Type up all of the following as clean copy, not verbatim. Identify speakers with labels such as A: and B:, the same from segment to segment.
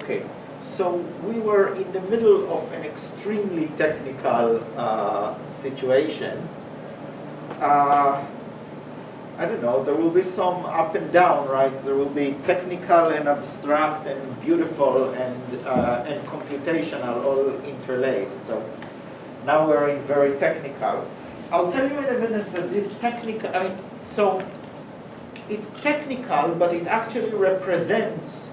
A: Okay, so we were in the middle of an extremely technical situation. I don't know, there will be some up and down, right? There will be technical and abstract and beautiful and computational all interlaced. So now we're in very technical. I'll tell you in a minute that this technical, so it's technical, but it actually represents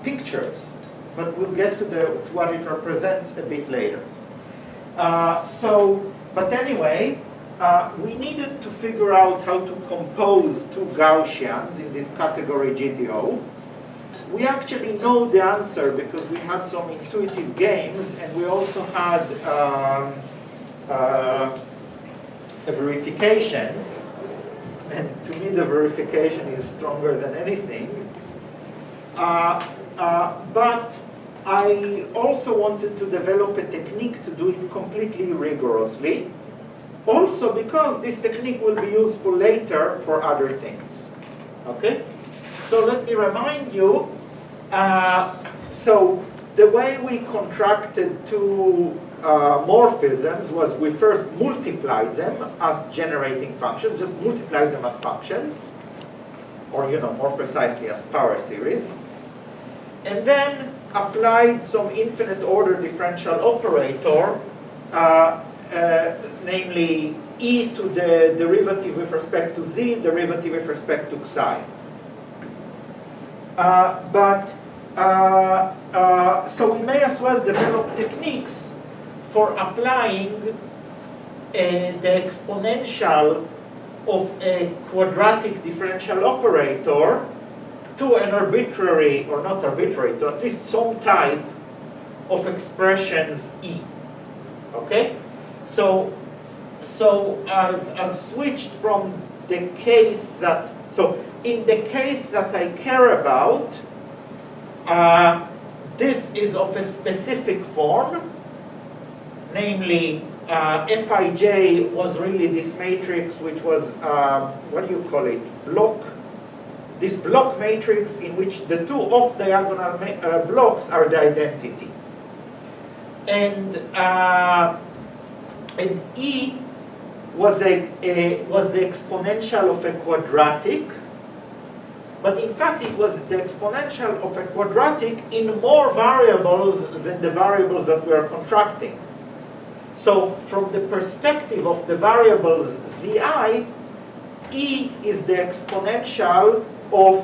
A: pictures. But we'll get to what it represents a bit later. But anyway, we needed to figure out how to compose two Gaussians in this category GTO. We actually know the answer because we had some intuitive games, and we also had a verification. And to me, the verification is stronger than anything. But I also wanted to develop a technique to do it completely rigorously. Also because this technique will be useful later for other things. Okay? So let me remind you, so the way we contracted two morphisms was we first multiplied them as generating functions, just multiplied them as functions, or more precisely as power series, and then applied some infinite order differential operator, namely e to the derivative with respect to z, derivative with respect to xi. So we may as well develop techniques for applying the exponential of a quadratic differential operator to an arbitrary, or not arbitrary, to at least some type of expressions e. Okay? So I've switched from the case that, so in the case that I care about, this is of a specific form, namely Fij was really this matrix which was, what do you call it, this block matrix in which the two off-diagonal blocks are the identity. And E was the exponential of a quadratic, but in fact it was the exponential of a quadratic in more variables than the variables that we are contracting. So from the perspective of the variables zi, E is the exponential of,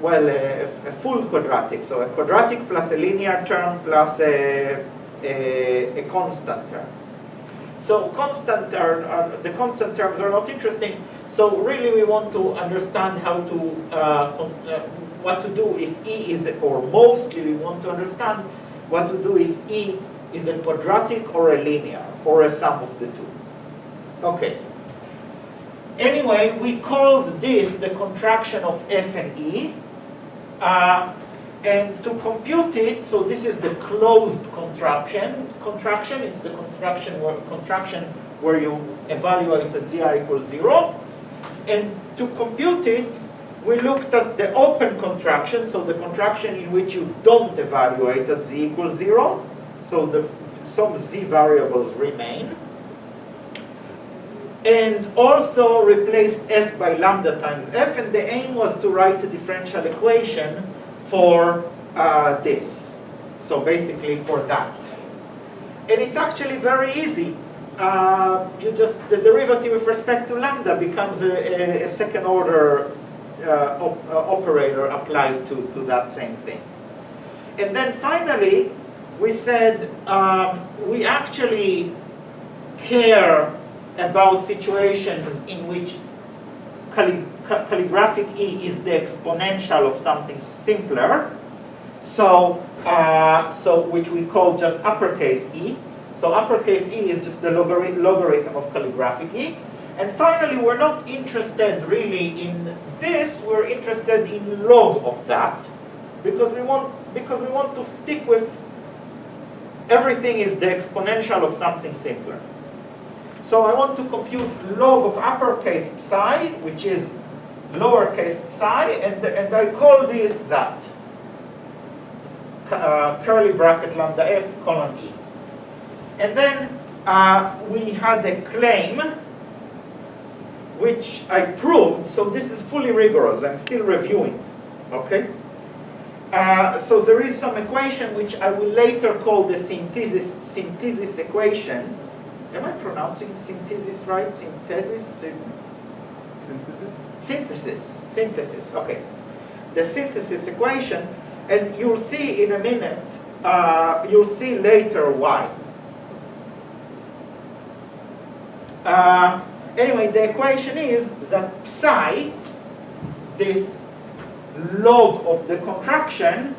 A: well, a full quadratic. So a quadratic plus a linear term plus a constant term. So the constant terms are not interesting. So really we want to understand how to, what to do if E is, or mostly we want to understand what to do if E is a quadratic or a linear, or a sum of the two. Okay. Anyway, we called this the contraction of F and E. And to compute it, so this is the closed contraction. It's the contraction where you evaluate at zi equals 0. And to compute it, we looked at the open contraction, so the contraction in which you don't evaluate at z equals 0. So some z variables remain. And also replaced f by lambda times f, and the aim was to write a differential equation for this. So basically for that. And it's actually very easy. The derivative with respect to lambda becomes a second order operator applied to that same thing. And then finally, we said we actually care about situations in which calligraphic E is the exponential of something simpler, so which we call just uppercase E. So uppercase E is just the logarithm of calligraphic E. And finally, we're not interested really in this. We're interested in log of that, because we want to stick with everything is the exponential of something simpler. So I want to compute log of uppercase psi, which is lowercase psi, and I call this that. Curly bracket lambda f colon e. And then we had a claim which I proved, so this is fully rigorous, I'm still reviewing, okay? So there is some equation which I will later call the synthesis equation. Am I pronouncing synthesis right? Synthesis, okay. The synthesis equation, and you'll see in a minute, you'll see later why. Anyway, the equation is that psi, this log of the contraction,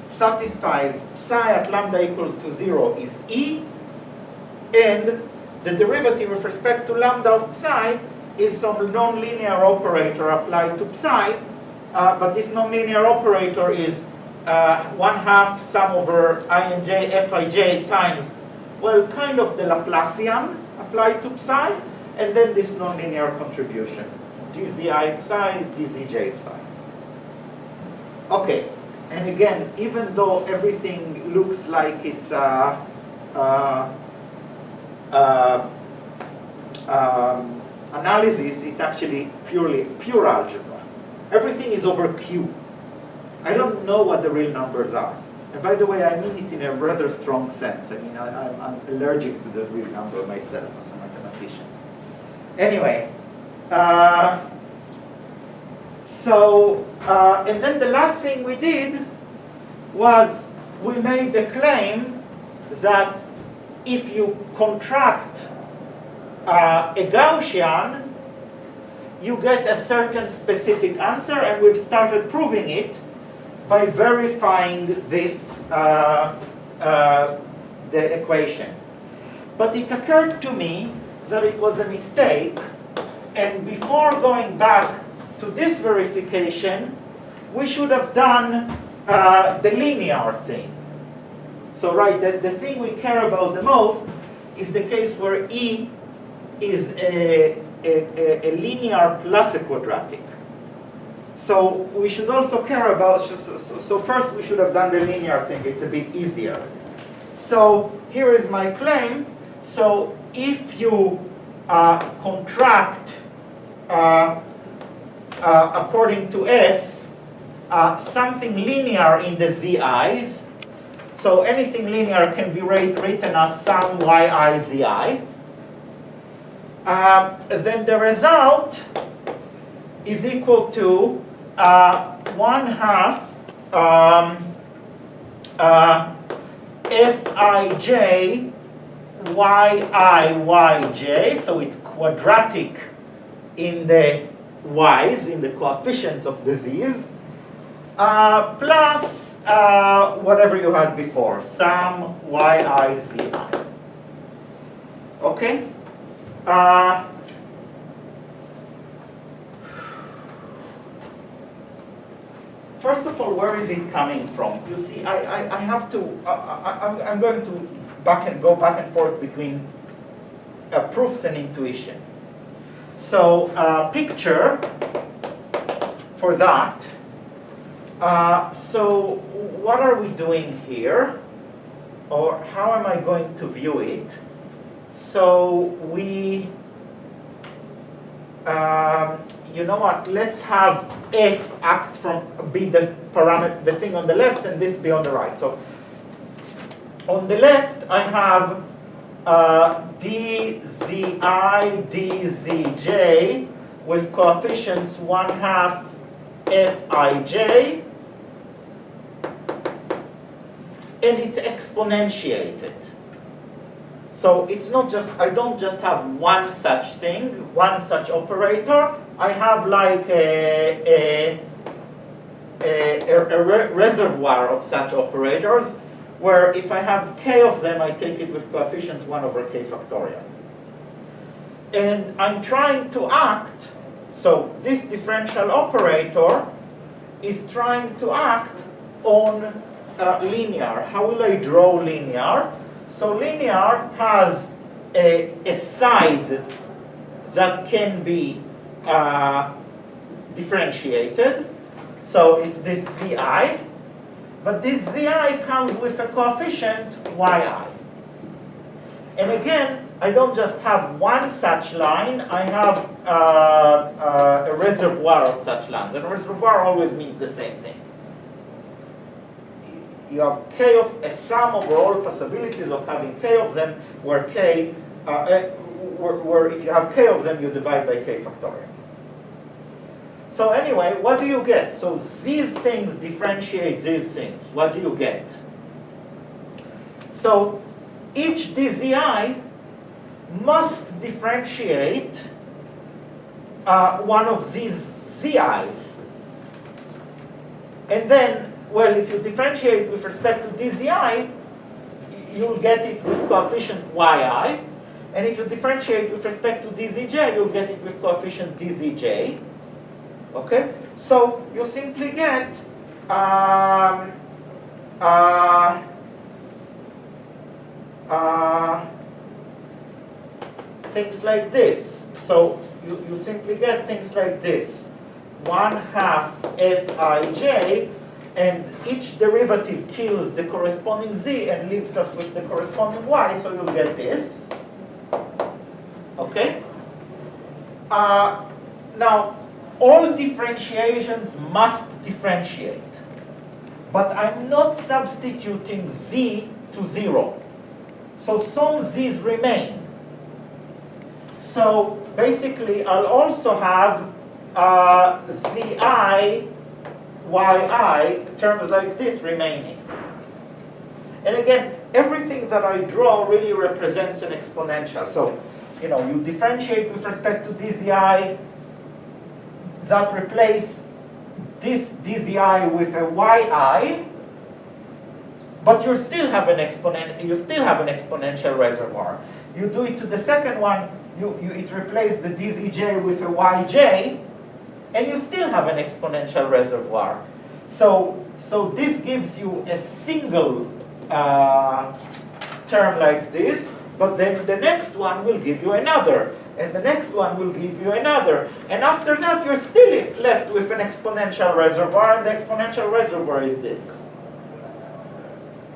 A: satisfies psi at lambda equals to 0 is E, and the derivative with respect to lambda of psi is some nonlinear operator applied to psi, but this nonlinear operator is 1/2 sum over ij fij times, well, kind of the Laplacian applied to psi, and then this nonlinear contribution, dzi psi, dzj psi. Okay, and again, even though everything looks like it's analysis, it's actually pure algebra. Everything is over Q. I don't know what the real numbers are. And by the way, I mean it in a rather strong sense. I mean, I'm allergic to the real number myself as a mathematician. Anyway, and then the last thing we did was we made the claim that if you contract a Gaussian, you get a certain specific answer, and we've started proving it by verifying this, the equation. But it occurred to me that it was a mistake, and before going back to this verification, we should have done the linear thing. So right, the thing we care about the most is the case where E is a linear plus a quadratic. So we should also care about, so first we should have done the linear thing, it's a bit easier. So here is my claim. So if you contract according to F, something linear in the zi's, so anything linear can be written as some yi zi, then the result is equal to 1/2 Fij yij, so it's quadratic in the y's, in the coefficients of the z's, plus whatever you had before, some yi zi. Okay? First of all, where is it coming from? You see, I have to, I'm going to go back and forth between proofs and intuition. So, picture for that. So, what are we doing here? Or how am I going to view it? So, we, you know what, let's have F act from, be the parameter, the thing on the left, and this be on the right. So on the left, I have dzi, dzj with coefficients 1/2 Fij, and it's exponentiated. So it's not just, I don't just have one such thing, one such operator. I have like a reservoir of such operators, where if I have k of them, I take it with coefficients 1/k factorial. And I'm trying to act, so this differential operator is trying to act on linear. How will I draw linear? So linear has a side that can be differentiated. So it's this zi, but this zi comes with a coefficient yi. And again, I don't just have one such line, I have a reservoir of such lines. And a reservoir always means the same thing. You have k of a sum over all possibilities of having k of them, where k, where if you have k of them, you divide by k factorial. So anyway, what do you get? So these things differentiate these things. What do you get? So each dzi must differentiate one of these zi's. And then, well, if you differentiate with respect to dzi, you'll get it with coefficient yi. And if you differentiate with respect to dzj, you'll get it with coefficient dzj. Okay? So you simply get things like this. So you simply get things like this. 1/2 Fij, and each derivative kills the corresponding z and leaves us with the corresponding y, so you'll get this. Okay? Now, all differentiations must differentiate, but I'm not substituting z to 0. So some z's remain. So basically, I'll also have zi, yi, terms like this remaining. And again, everything that I draw really represents an exponential. So, you know, you differentiate with respect to dzi, that replace this dzi with a yi, but you still have an exponential reservoir. You do it to the second one, it replaces the dzj with a yj, and you still have an exponential reservoir. So this gives you a single term like this, but then the next one will give you another, and the next one will give you another. And after that, you're still left with an exponential reservoir, and the exponential reservoir is this.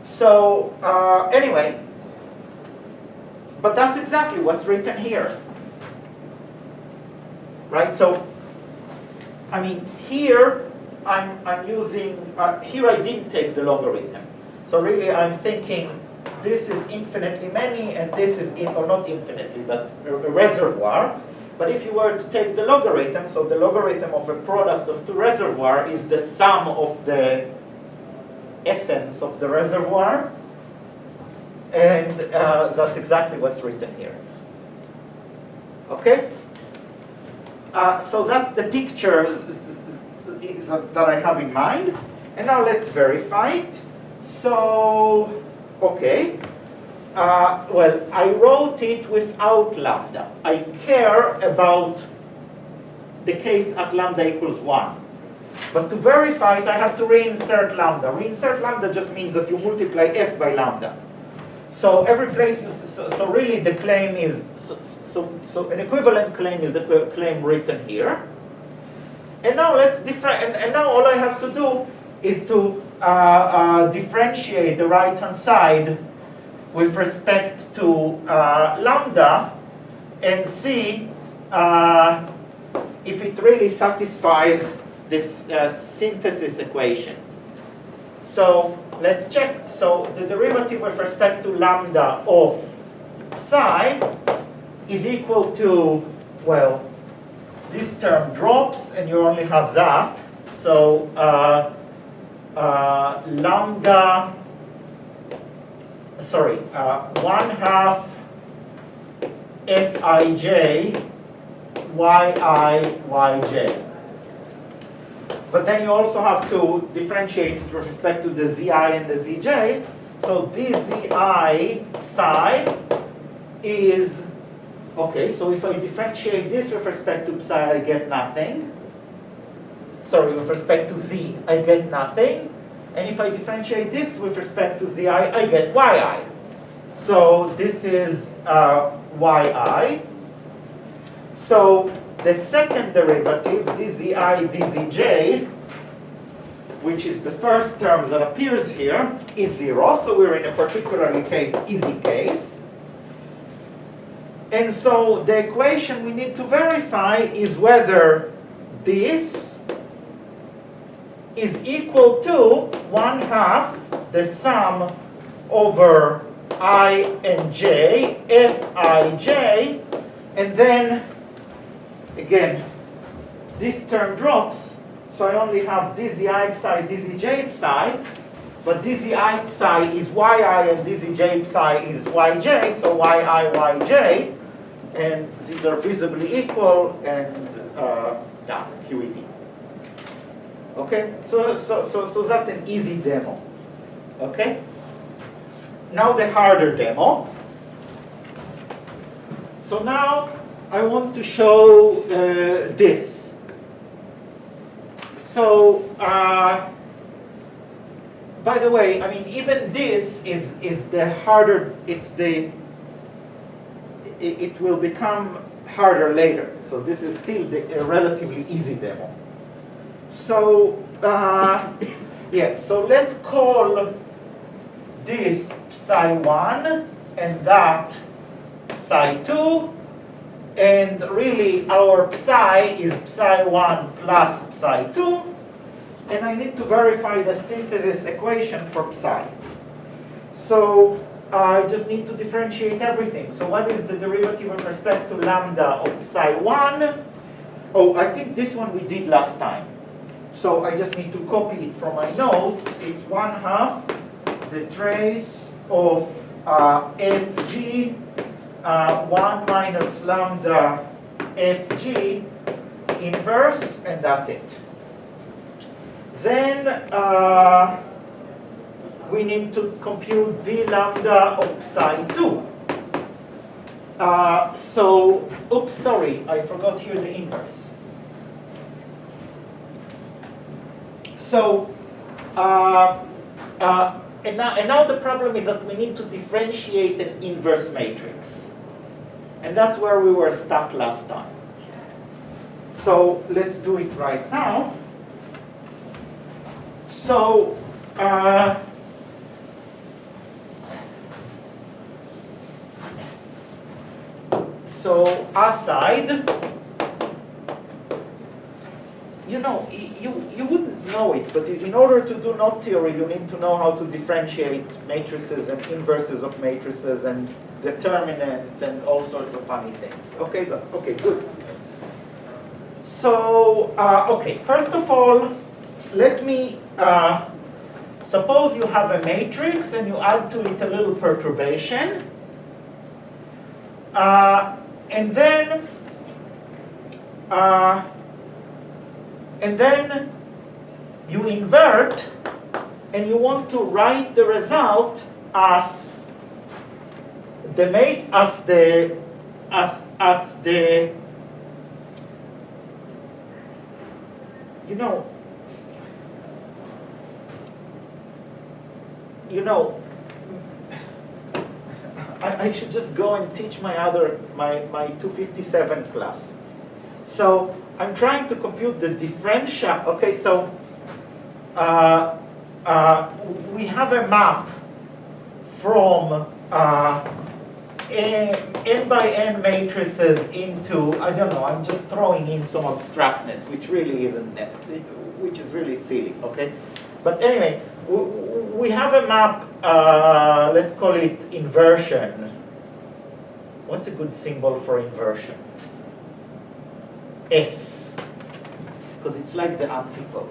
A: So anyway, but that's exactly what's written here. Right? So, I mean, here I'm using, here I didn't take the logarithm. So really I'm thinking this is infinitely many and this is, or not infinitely, but a reservoir. But if you were to take the logarithm, so the logarithm of a product of two reservoirs is the sum of the essence of the reservoir. And that's exactly what's written here. Okay? So that's the picture that I have in mind. And now let's verify it. So, okay. Well, I wrote it without lambda. I care about the case at lambda equals 1. But to verify it, I have to reinsert lambda. Reinsert lambda just means that you multiply f by lambda. So every place, so really the claim is, so an equivalent claim is the claim written here. And now let's and now all I have to do is to differentiate the right-hand side with respect to lambda and see if it really satisfies this synthesis equation. So let's check. So the derivative with respect to lambda of psi is equal to, well, this term drops and you only have that. So lambda, sorry, 1/2 Fij yij. But then you also have to differentiate with respect to the zi and the zj. So this zi psi is, okay, so if I differentiate this with respect to psi, I get nothing. Sorry, with respect to z, I get nothing. And if I differentiate this with respect to zi, I get yi. So this is yi. So the second derivative, dzi dzj, which is the first term that appears here, is 0. So we're in a particularly easy case. And so the equation we need to verify is whether this is equal to 1/2 the sum over I and j, Fij, and then, again, this term drops, so I only have dzi psi, dzj psi, but dzi psi is yi and dzj psi is yj, so yi, yj, and these are visibly equal, and QED. Okay, so that's an easy demo. Okay? Now the harder demo. So now I want to show this. So, by the way, I mean, even this is the harder, it will become harder later. So this is still a relatively easy demo. So, yeah, so let's call this psi1 and that psi2, and really our psi is psi1 plus psi2, and I need to verify the synthesis equation for psi. So I just need to differentiate everything. So what is the derivative with respect to lambda of psi1? Oh, I think this one we did last time. So I just need to copy it from my notes. It's 1/2 the trace of Fg 1 minus lambda Fg inverse, and that's it. Then we need to compute d lambda of psi2. So, oops, sorry, I forgot here the inverse. So, and now the problem is that we need to differentiate an inverse matrix. And that's where we were stuck last time. So let's do it right now. So, aside, you know, you wouldn't know it, but in order to do knot theory, you need to know how to differentiate matrices and inverses of matrices and determinants and all sorts of funny things. Okay, good. So, okay, first of all, let me, suppose you have a matrix and you add to it a little perturbation, and then you invert, and you want to write the result as the I should just go and teach my 257 class. So I'm trying to compute the differential. Okay, so we have a map from n by n matrices into, I don't know, I'm just throwing in some abstractness, which really isn't necessary, which is really silly, okay? But anyway, we have a map, let's call it inversion. What's a good symbol for inversion? S, because it's like the antipode.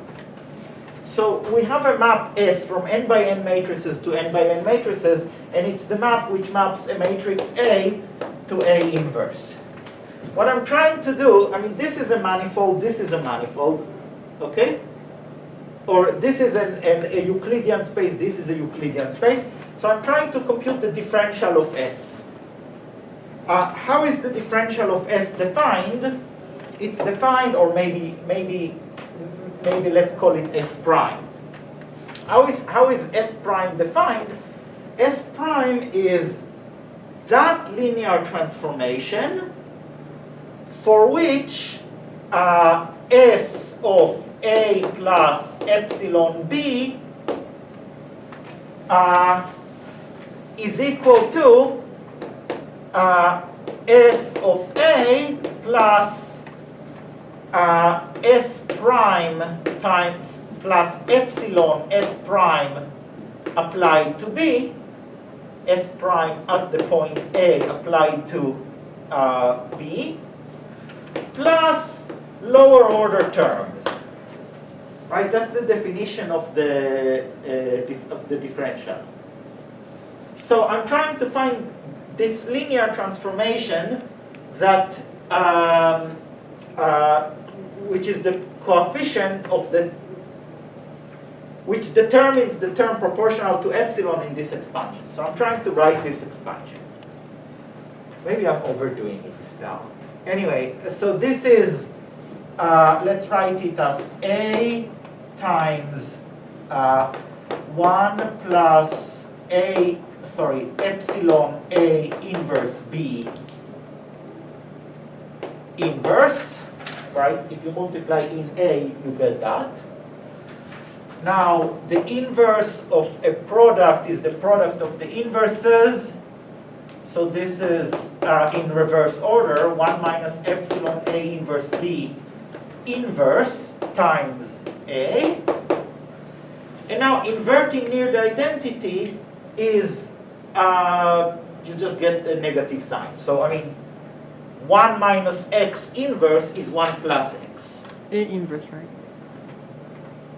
A: So we have a map S from n by n matrices to n by n matrices, and it's the map which maps a matrix A to A inverse. What I'm trying to do, I mean, this is a manifold, okay? Or this is a Euclidean space, this is a Euclidean space. So I'm trying to compute the differential of S. How is the differential of S defined? It's defined, or maybe let's call it S prime. How is S prime defined? S prime is that linear transformation for which S of A plus epsilon B is equal to S of A plus S prime times plus epsilon S prime applied to B, S prime at the point A applied to B, plus lower order terms. Right, that's the definition of the differential. So I'm trying to find this linear transformation that which is the coefficient of the which determines the term proportional to epsilon in this expansion. So I'm trying to write this expansion. Maybe I'm overdoing it now. Anyway, so this is let's write it as A times 1 plus epsilon A inverse B inverse, right? If you multiply in A, you get that. Now, the inverse of a product is the product of the inverses. So this is in reverse order, 1 minus epsilon A inverse B inverse times A. And now inverting near the identity is, you just get a negative sign. So I mean, 1 minus x inverse is 1 plus x.
B: A inverse, right?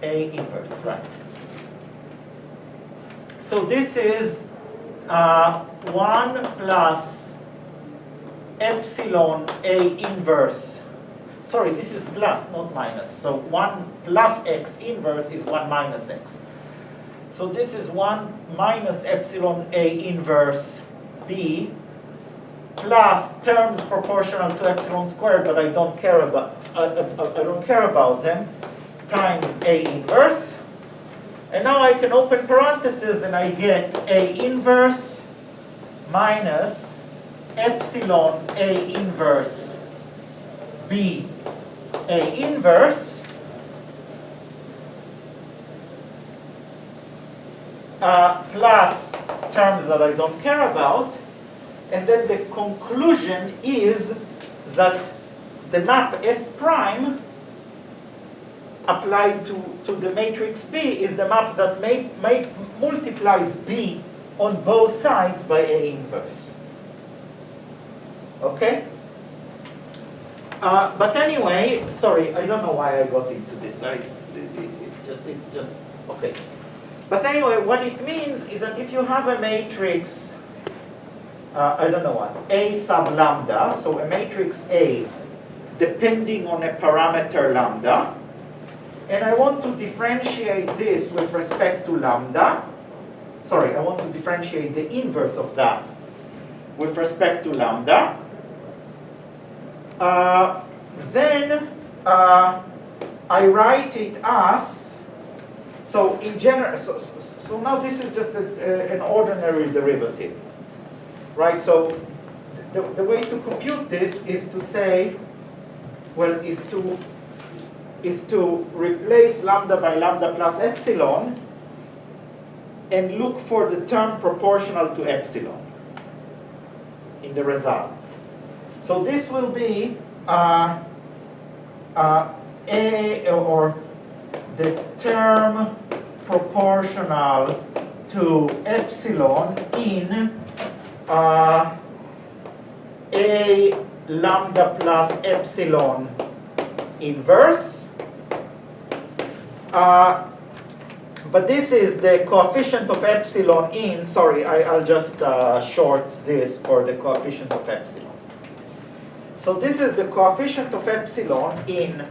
A: A inverse, right. So this is 1 plus epsilon A inverse. Sorry, this is plus, not minus. So 1 plus x inverse is 1 minus x. So this is 1 minus epsilon A inverse B plus terms proportional to epsilon squared, but I don't care about. I don't care about them. Times A inverse. And now I can open parentheses and I get A inverse minus epsilon A inverse B A inverse plus terms that I don't care about. And then the conclusion is that the map S prime applied to the matrix B is the map that multiplies B on both sides by A inverse. Okay? But anyway, sorry, I don't know why I got into this. It's just, okay. But anyway, what it means is that if you have a matrix, I don't know what, A sub lambda, so a matrix A depending on a parameter lambda, and I want to differentiate this with respect to lambda. Sorry, I want to differentiate the inverse of that with respect to lambda. Then I write it as, so in general, so now this is just an ordinary derivative, right? So the way to compute this is to say, well, is to replace lambda by lambda plus epsilon and look for the term proportional to epsilon in the result. So this will be A, or the term proportional to epsilon in A lambda plus epsilon inverse. But this is the coefficient of epsilon in, sorry, I'll just short this for the coefficient of epsilon. So this is the coefficient of epsilon in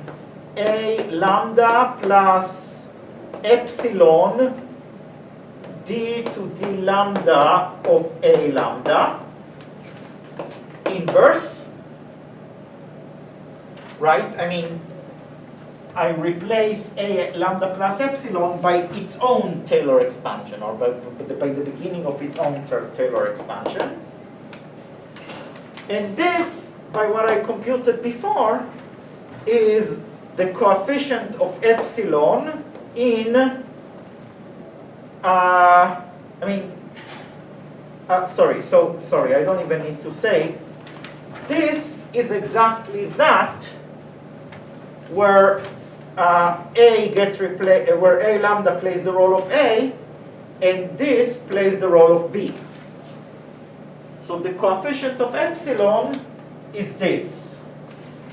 A: A lambda plus epsilon d to d lambda of A lambda inverse, right? I mean, I replace A lambda plus epsilon by its own Taylor expansion, or by the beginning of its own Taylor expansion. And this by what I computed before, is the coefficient of epsilon in, sorry, I don't even need to say. This is exactly that where A gets replaced, where A lambda plays the role of A, and this plays the role of B. So the coefficient of epsilon is this.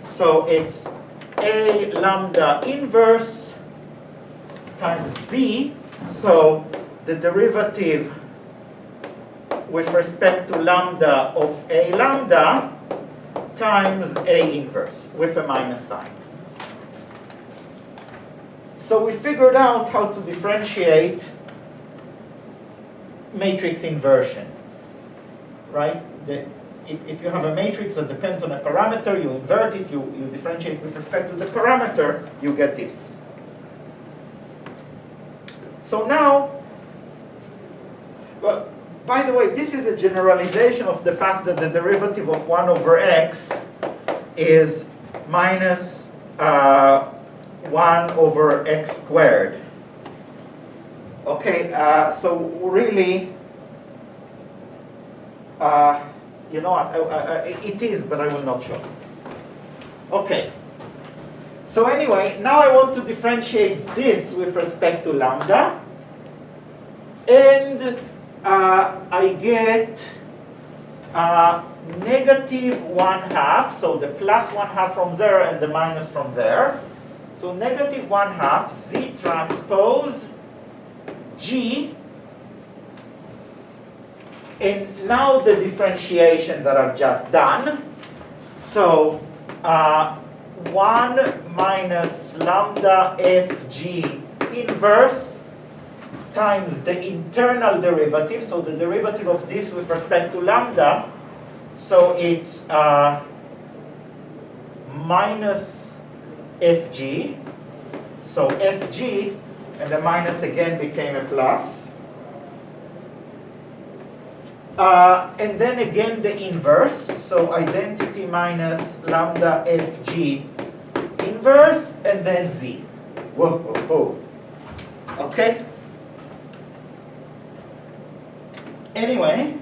A: So it's A lambda inverse times B. So the derivative with respect to lambda of A lambda times A inverse with a minus sign. So we figured out how to differentiate matrix inversion, right? If you have a matrix that depends on a parameter, you invert it, you differentiate with respect to the parameter, you get this. So now, well, by the way, this is a generalization of the fact that the derivative of 1 over x is minus 1 over x squared. Okay, so really, you know, it is, but I will not show it. Okay. So anyway, now I want to differentiate this with respect to lambda, and I get negative 1/2, so the plus 1/2 from there and the minus from there. So negative 1/2 z transpose g, and now the differentiation that I've just done. So 1 minus lambda fg inverse times the internal derivative, so the derivative of this with respect to lambda, so it's minus fg, so fg, and the minus again became a plus. And then again the inverse, so identity minus lambda fg inverse, and then z. Whoa, whoa, whoa. Okay? Anyway,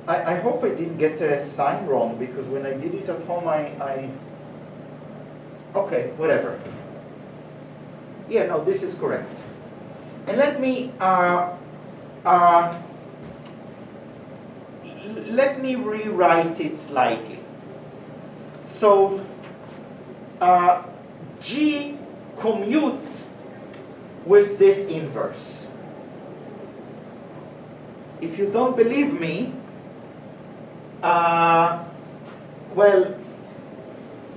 A: I hope I didn't get a sign wrong, because when I did it at home, okay, whatever. Yeah, no, this is correct. And let me rewrite it slightly. So G commutes with this inverse. If you don't believe me, well,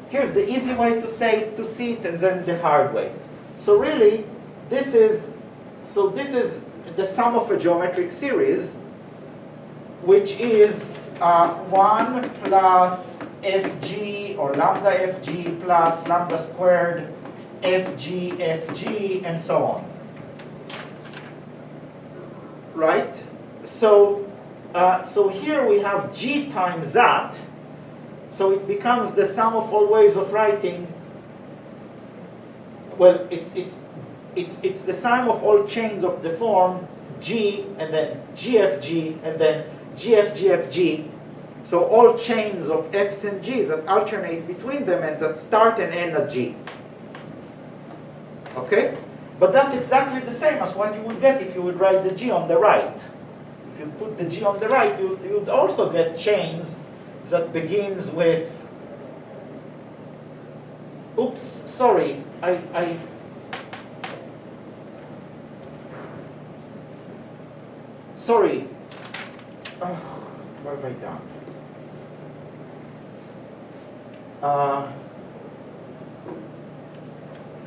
A: here's the easy way to see it, and then the hard way. So really, this is the sum of a geometric series, which is 1 plus fg, or lambda fg, plus lambda squared fg, and so on. Right? So here we have g times that, so it becomes the sum of all ways of writing. Well, it's the sum of all chains of the form g, and then gfg, and then gfgfg. So all chains of f's and g's that alternate between them and that start and end at g. Okay? But that's exactly the same as what you would get if you would write the g on the right. If you put the g on the right, you'd also get chains that begins with, oops, sorry, sorry, what have I done?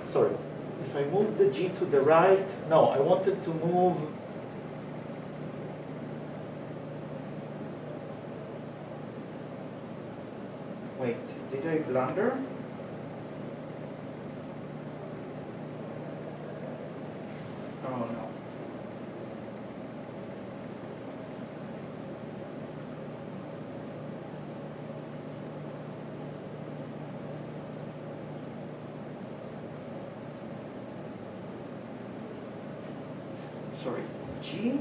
A: Sorry, if I move the g to the right, no, I wanted to move, wait, did I blunder? Oh no. sorry, G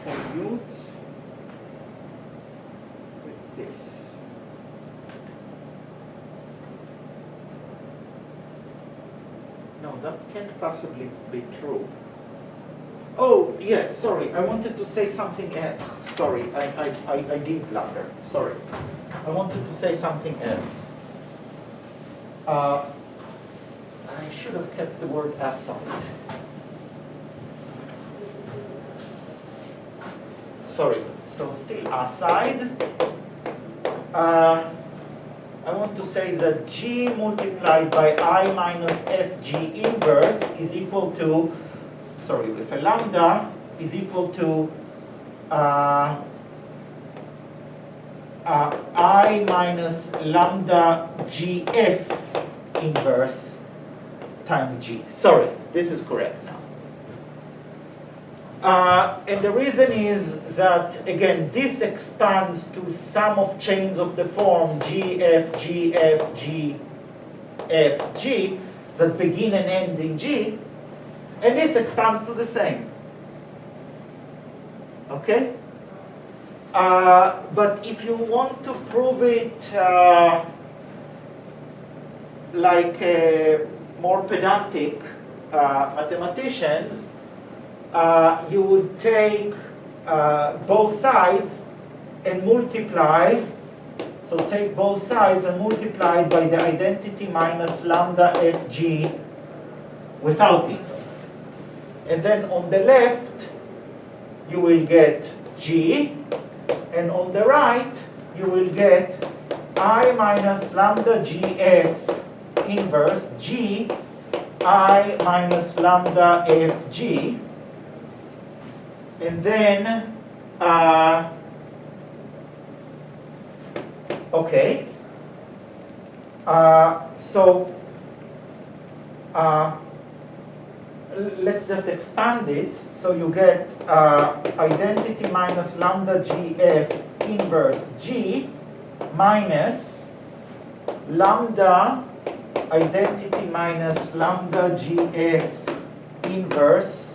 A: commutes with this. No, that can't possibly be true. Oh, yeah, sorry, I wanted to say something else. Sorry, I did blunder. Sorry. I wanted to say something else. I should have kept the word aside. Sorry, so still aside. I want to say that G multiplied by I minus FG inverse is equal to, sorry, if a lambda is equal to I minus lambda GF inverse times G. Sorry, this is correct now. And the reason is that, again, this expands to sum of chains of the form GF, GF, G, F, G that begin and end in G, and this expands to the same. Okay? But if you want to prove it like more pedantic mathematicians, you would take both sides and multiply. So take both sides and multiply by the identity minus lambda FG without inverse. And then on the left, you will get G, and on the right, you will get I minus lambda GF inverse G I minus lambda FG. And then, okay, so let's just expand it. So you get identity minus lambda GF inverse G minus lambda identity minus lambda GF inverse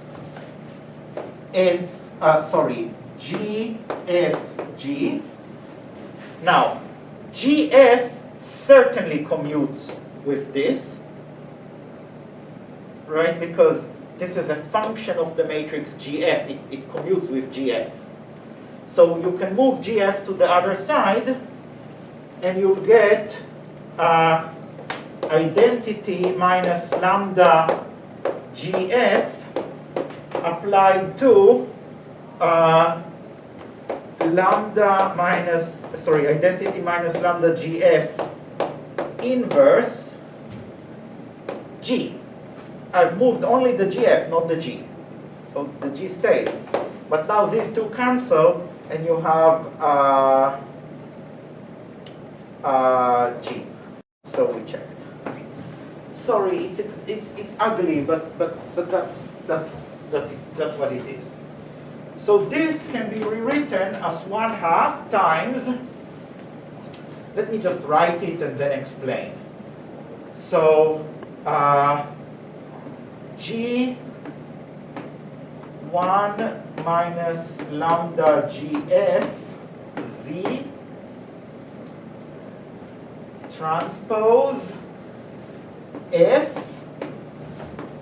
A: GFG. Now, GF certainly commutes with this, right? Because this is a function of the matrix GF. It commutes with GF. So you can move GF to the other side, and you'll get identity minus lambda GF applied to identity minus lambda GF inverse G. I've moved only the GF, not the G. So the G stays. But now these two cancel, and you have G. So we checked. Sorry, it's ugly, but that's what it is. So this can be rewritten as 1/2 times. Let me just write it and then explain. So G1 minus lambda GF Z transpose F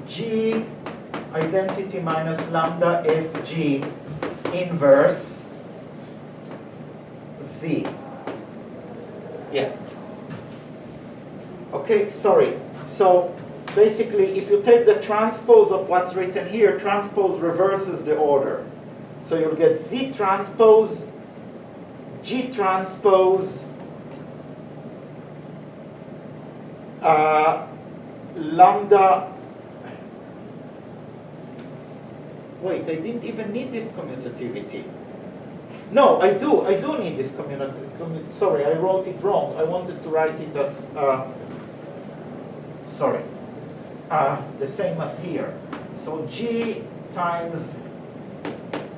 A: G identity minus lambda FG inverse Z. Yeah. Okay, sorry. So basically, if you take the transpose of what's written here, transpose reverses the order. So you'll get Z transpose, G transpose, lambda. Wait, I didn't even need this commutativity. No, I do need this commutativity. Sorry, I wrote it wrong. I wanted to write it as, the same as here. So G times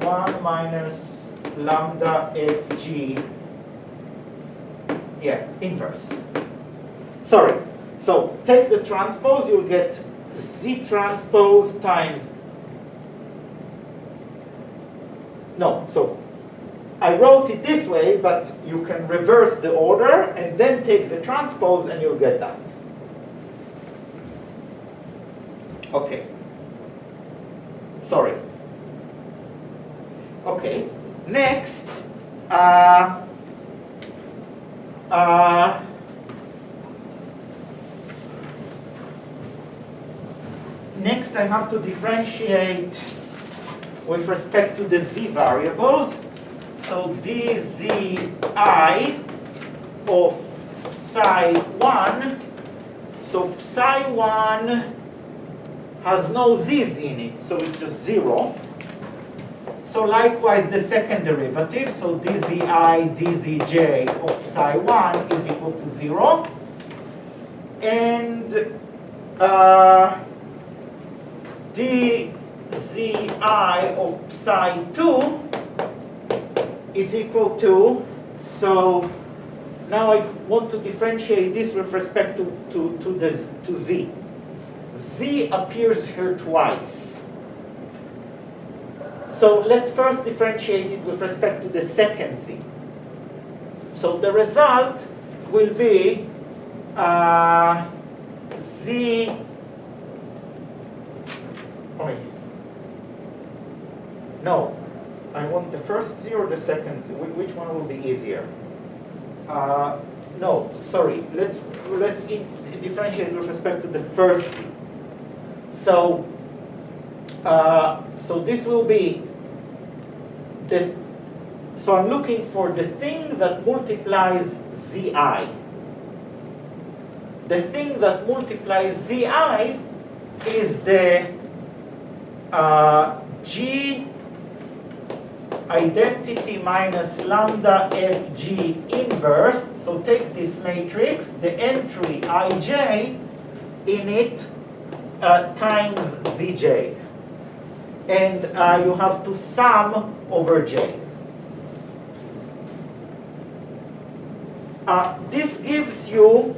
A: 1 minus lambda FG, inverse. Sorry, so take the transpose, you'll get Z transpose times no, so I wrote it this way, but you can reverse the order and then take the transpose and you'll get that. Okay. Sorry. Okay. Next, next I have to differentiate with respect to the z variables. So dzi of psi1, so psi1 has no z's in it, so it's just 0. So likewise the second derivative, so dzi dzj of psi1 is equal to 0. And dzi of psi2 is equal to, so now I want to differentiate this with respect to z. Z appears here twice. So let's first differentiate it with respect to the second z. So the result will be z. Oh, no, I want the first z or the second z. Which one will be easier? No, sorry. Let's differentiate with respect to the first z. So so this will be the. So I'm looking for the thing that multiplies zi. The thing that multiplies zi is the G identity minus lambda fg inverse. So take this matrix, the entry ij in it times zj. And you have to sum over j. This gives you,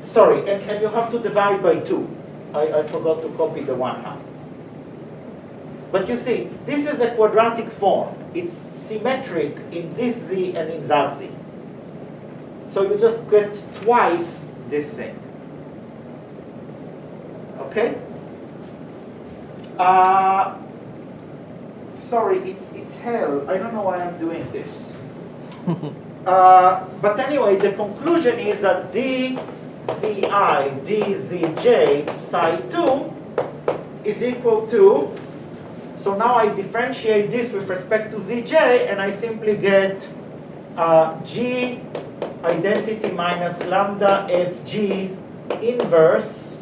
A: sorry, and you have to divide by 2. I forgot to copy the 1/2. But you see, this is a quadratic form. It's symmetric in this z and in that z. So you just get twice this thing. Okay? Sorry, it's hell. I don't know why I'm doing this. But anyway, the conclusion is that dzi dzj psi2 is equal to, so now I differentiate this with respect to zj, and I simply get g identity minus lambda fg inverse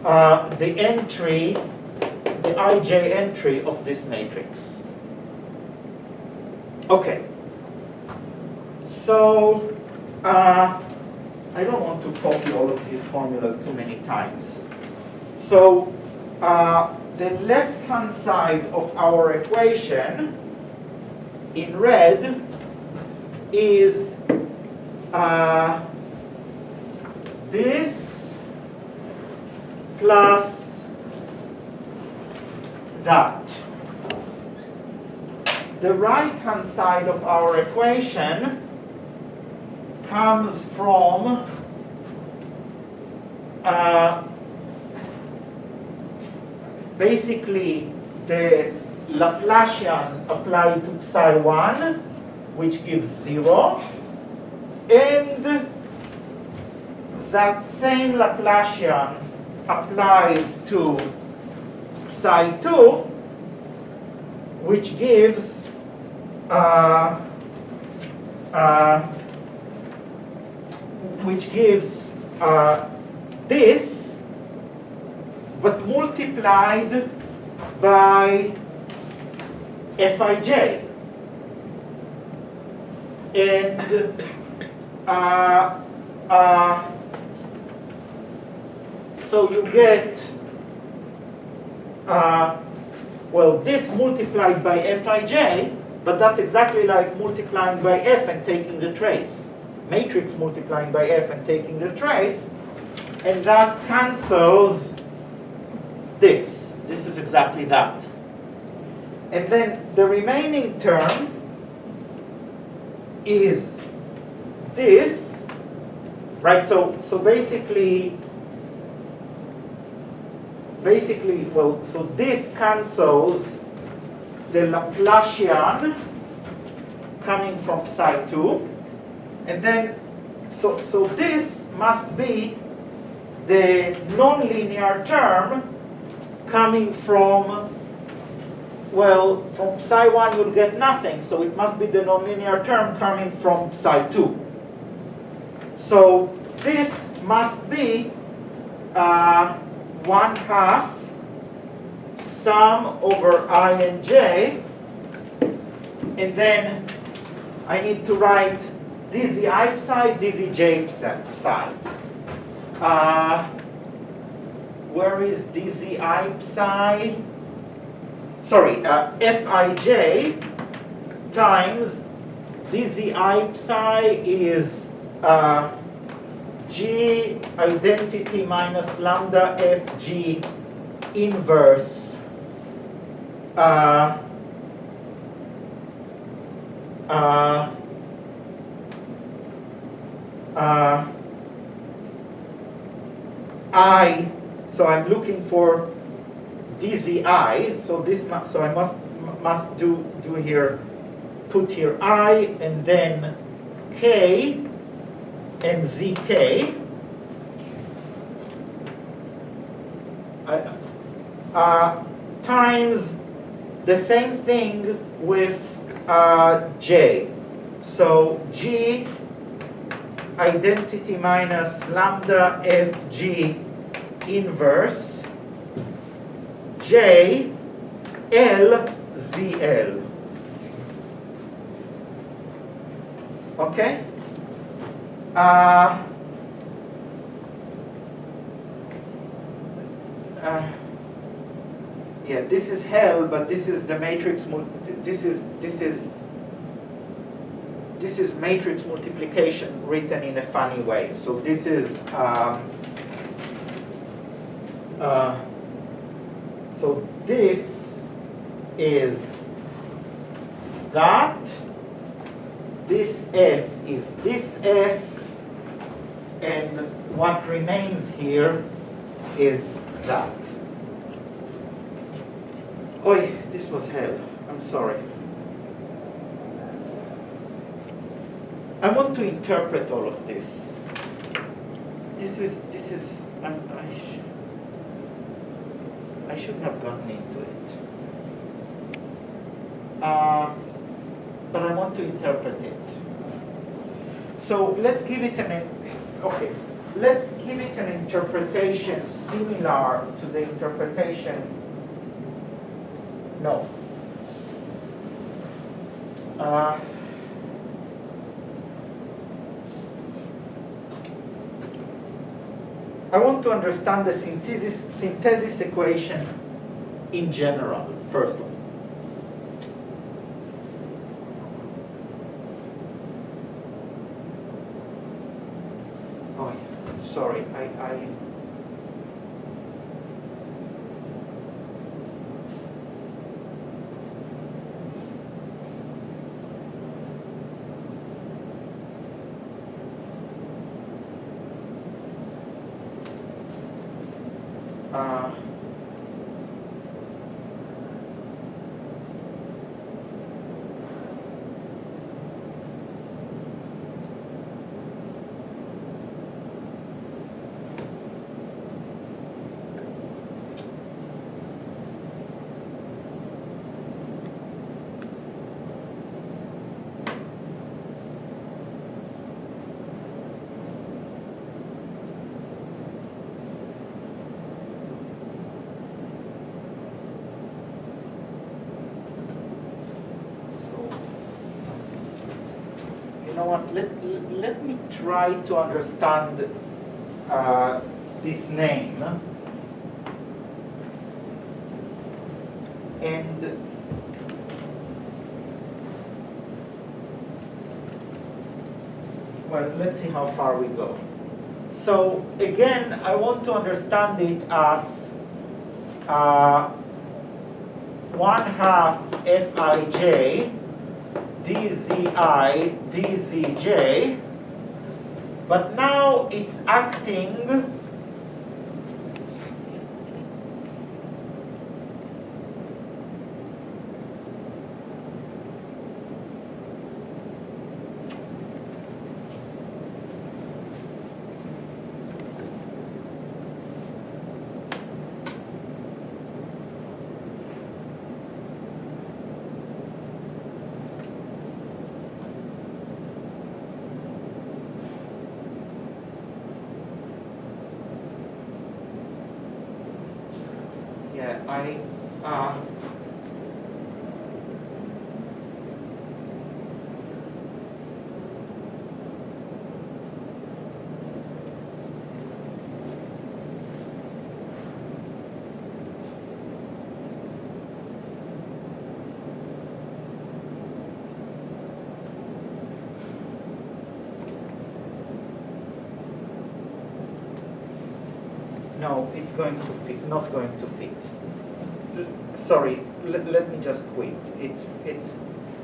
A: the entry, the ij entry of this matrix. Okay. So I don't want to copy all of these formulas too many times. So the left-hand side of our equation in red is this plus that. The right-hand side of our equation comes from basically the Laplacian applied to psi1, which gives 0, and that same Laplacian applies to psi2, which gives this, but multiplied by Fij. And so you get, well, this multiplied by Fij, but that's exactly like multiplying by F and taking the trace. Matrix multiplying by F and taking the trace, and that cancels this. This is exactly that. And then the remaining term is this, right? So basically, well, so this cancels the Laplacian coming from psi 2, and then so this must be the nonlinear term coming from, well, from psi 1 you'll get nothing, so it must be the nonlinear term coming from psi 2. So this must be 1/2 sum over I and j, and then I need to write dz I psi, dz j psi. Where is dz I psi? Sorry, Fij times dz I psi is G identity minus lambda Fg inverse I, so I'm looking for dzi, so this so I must do here, put here I and then k and zk. Times the same thing with j. So g identity minus lambda Fg inverse j L ZL. Okay? Yeah, this is hell, but this is the matrix. This is matrix multiplication written in a funny way. So this is so this is that. This F is this F, and what remains here is that. Oi, this was hell. I'm sorry. I want to interpret all of this. This is. I shouldn't have gotten into it. But I want to interpret it. So let's give it let's give it an interpretation similar to the interpretation. No. I want to understand the synthesis equation in general, first of all. Oh, sorry, let me try to understand this name. And well, let's see how far we go. So again, I want to understand it as 1/2 Fij dzi dzj, but now it's acting no, it's going to fit, not going to fit. Sorry, let me just quit.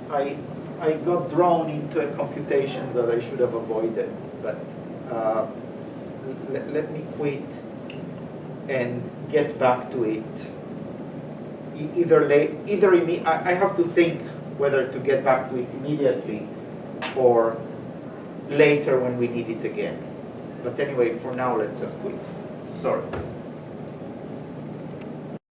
A: I got drawn into a computation that I should have avoided, but let me quit and get back to it. I have to think whether to get back to it immediately or later when we need it again. But anyway, for now, let's just quit. Sorry.